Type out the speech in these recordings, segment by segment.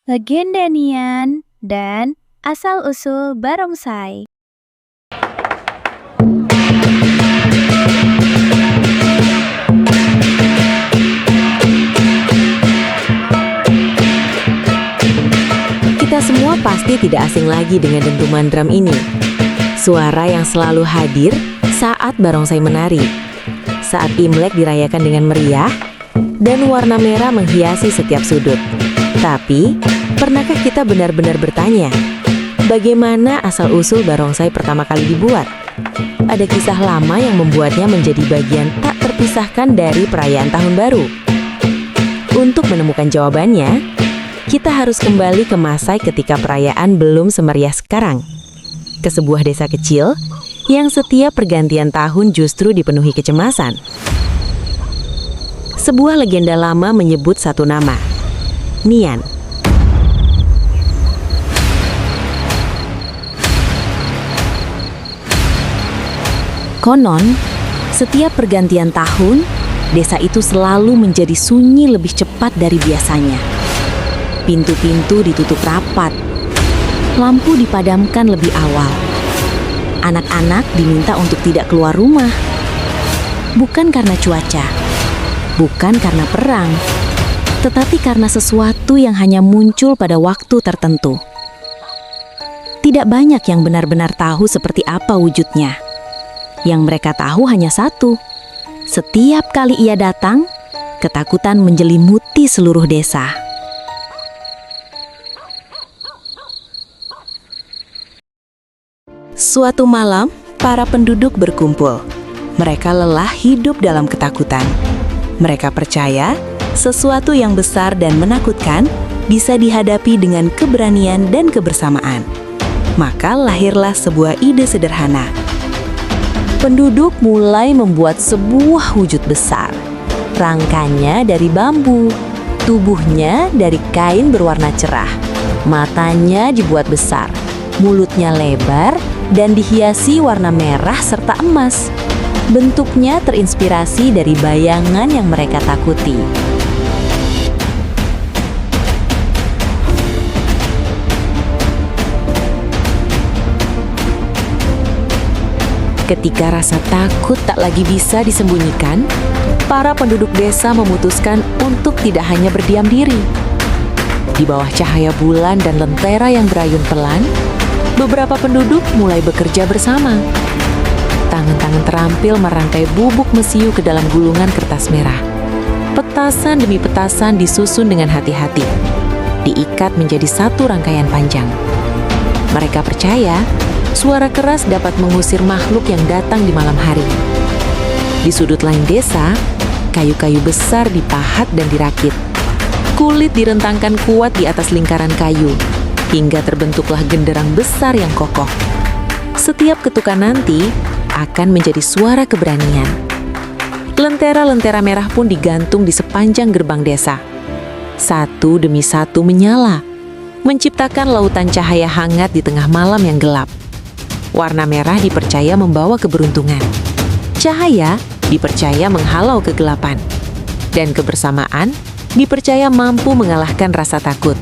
Legenda Nian, dan asal-usul barongsai. Kita semua pasti tidak asing lagi dengan dentuman drum ini. Suara yang selalu hadir saat barongsai menari, saat Imlek dirayakan dengan meriah, dan warna merah menghiasi setiap sudut. Tapi, pernahkah kita benar-benar bertanya, bagaimana asal-usul barongsai pertama kali dibuat? Ada kisah lama yang membuatnya menjadi bagian tak terpisahkan dari perayaan Tahun Baru. Untuk menemukan jawabannya, kita harus kembali ke masa ketika perayaan belum semeriah sekarang. Ke sebuah desa kecil yang setiap pergantian tahun justru dipenuhi kecemasan. Sebuah legenda lama menyebut satu nama, Nian. Konon, setiap pergantian tahun, desa itu selalu menjadi sunyi lebih cepat dari biasanya. Pintu-pintu ditutup rapat, lampu dipadamkan lebih awal. Anak-anak diminta untuk tidak keluar rumah. Bukan karena cuaca, bukan karena perang, tetapi karena sesuatu yang hanya muncul pada waktu tertentu. Tidak banyak yang benar-benar tahu seperti apa wujudnya. Yang mereka tahu hanya satu. Setiap kali ia datang, ketakutan menjelimuti seluruh desa. Suatu malam, para penduduk berkumpul. Mereka lelah hidup dalam ketakutan. Mereka percaya sesuatu yang besar dan menakutkan bisa dihadapi dengan keberanian dan kebersamaan. Maka lahirlah sebuah ide sederhana. Penduduk mulai membuat sebuah wujud besar. Rangkanya dari bambu, tubuhnya dari kain berwarna cerah. Matanya dibuat besar, mulutnya lebar, dan dihiasi warna merah serta emas. Bentuknya terinspirasi dari bayangan yang mereka takuti. Ketika rasa takut tak lagi bisa disembunyikan, para penduduk desa memutuskan untuk tidak hanya berdiam diri. Di bawah cahaya bulan dan lentera yang berayun pelan, beberapa penduduk mulai bekerja bersama. Tangan-tangan terampil merangkai bubuk mesiu ke dalam gulungan kertas merah. Petasan demi petasan disusun dengan hati-hati, diikat menjadi satu rangkaian panjang. Mereka percaya suara keras dapat mengusir makhluk yang datang di malam hari. Di sudut lain desa, kayu-kayu besar dipahat dan dirakit. Kulit direntangkan kuat di atas lingkaran kayu, hingga terbentuklah genderang besar yang kokoh. Setiap ketukan nanti akan menjadi suara keberanian. Lentera-lentera merah pun digantung di sepanjang gerbang desa. Satu demi satu menyala, menciptakan lautan cahaya hangat di tengah malam yang gelap. Warna merah dipercaya membawa keberuntungan. Cahaya dipercaya menghalau kegelapan. Dan kebersamaan dipercaya mampu mengalahkan rasa takut.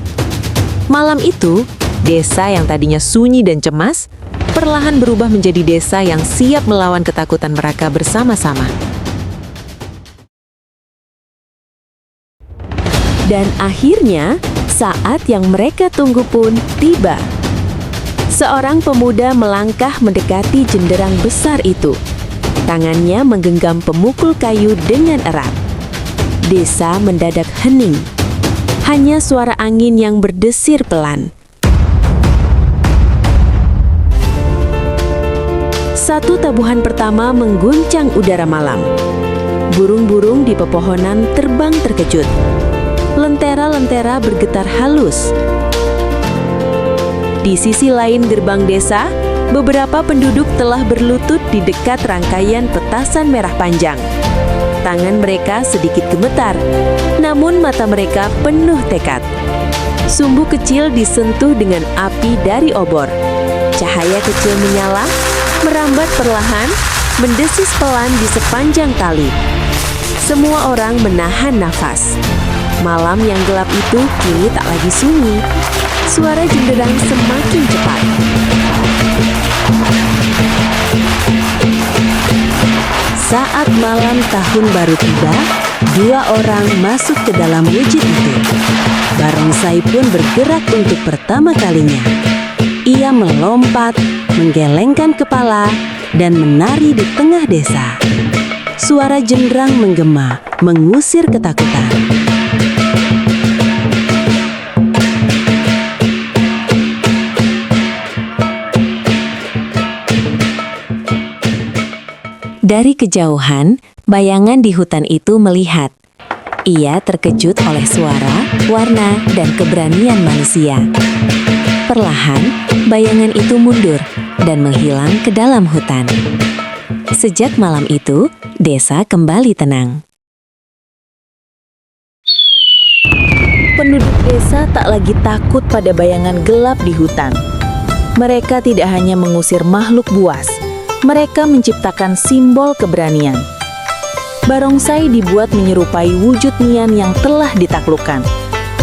Malam itu, desa yang tadinya sunyi dan cemas, perlahan berubah menjadi desa yang siap melawan ketakutan mereka bersama-sama. Dan akhirnya, saat yang mereka tunggu pun tiba. Seorang pemuda melangkah mendekati jenderang besar itu. Tangannya menggenggam pemukul kayu dengan erat. Desa mendadak hening. Hanya suara angin yang berdesir pelan. Satu tabuhan pertama mengguncang udara malam. Burung-burung di pepohonan terbang terkejut. Lentera-lentera bergetar halus. Di sisi lain gerbang desa, beberapa penduduk telah berlutut di dekat rangkaian petasan merah panjang. Tangan mereka sedikit gemetar, namun mata mereka penuh tekad. Sumbu kecil disentuh dengan api dari obor. Cahaya kecil menyala, merambat perlahan, mendesis pelan di sepanjang tali. Semua orang menahan nafas. Malam yang gelap itu kini tak lagi sunyi. Suara genderang semakin cepat. Saat malam tahun baru tiba, dua orang masuk ke dalam wujud itu. Barongsai pun bergerak untuk pertama kalinya. Ia melompat, menggelengkan kepala, dan menari di tengah desa. Suara genderang menggema, mengusir ketakutan. Dari kejauhan, bayangan di hutan itu melihat. Ia terkejut oleh suara, warna, dan keberanian manusia. Perlahan, bayangan itu mundur dan menghilang ke dalam hutan. Sejak malam itu, desa kembali tenang. Penduduk desa tak lagi takut pada bayangan gelap di hutan. Mereka tidak hanya mengusir makhluk buas, mereka menciptakan simbol keberanian. Barongsai dibuat menyerupai wujud Nian yang telah ditaklukkan.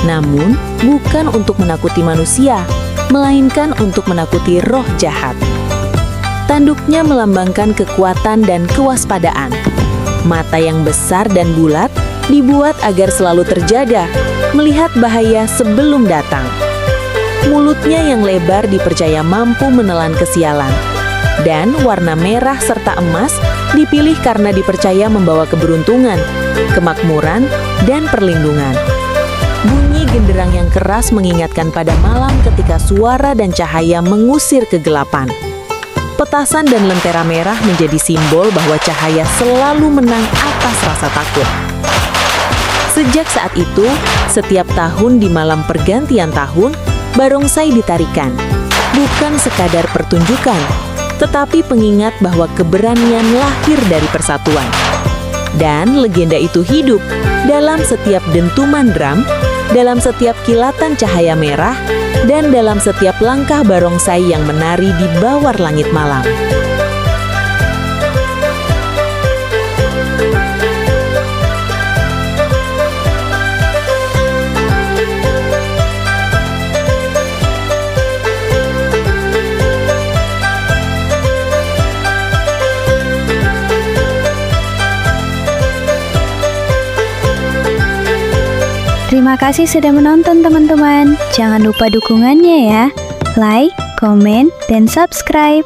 Namun, bukan untuk menakuti manusia, melainkan untuk menakuti roh jahat. Tanduknya melambangkan kekuatan dan kewaspadaan. Mata yang besar dan bulat dibuat agar selalu terjaga, melihat bahaya sebelum datang. Mulutnya yang lebar dipercaya mampu menelan kesialan. Dan warna merah serta emas dipilih karena dipercaya membawa keberuntungan, kemakmuran, dan perlindungan. Bunyi genderang yang keras mengingatkan pada malam ketika suara dan cahaya mengusir kegelapan. Petasan dan lentera merah menjadi simbol bahwa cahaya selalu menang atas rasa takut. Sejak saat itu, setiap tahun di malam pergantian tahun, barongsai ditarikan. Bukan sekadar pertunjukan, tetapi pengingat bahwa keberanian lahir dari persatuan. Dan legenda itu hidup dalam setiap dentuman drum, dalam setiap kilatan cahaya merah, dan dalam setiap langkah barongsai yang menari di bawah langit malam. Terima kasih sudah menonton teman-teman. Jangan lupa dukungannya ya. Like, komen, dan subscribe.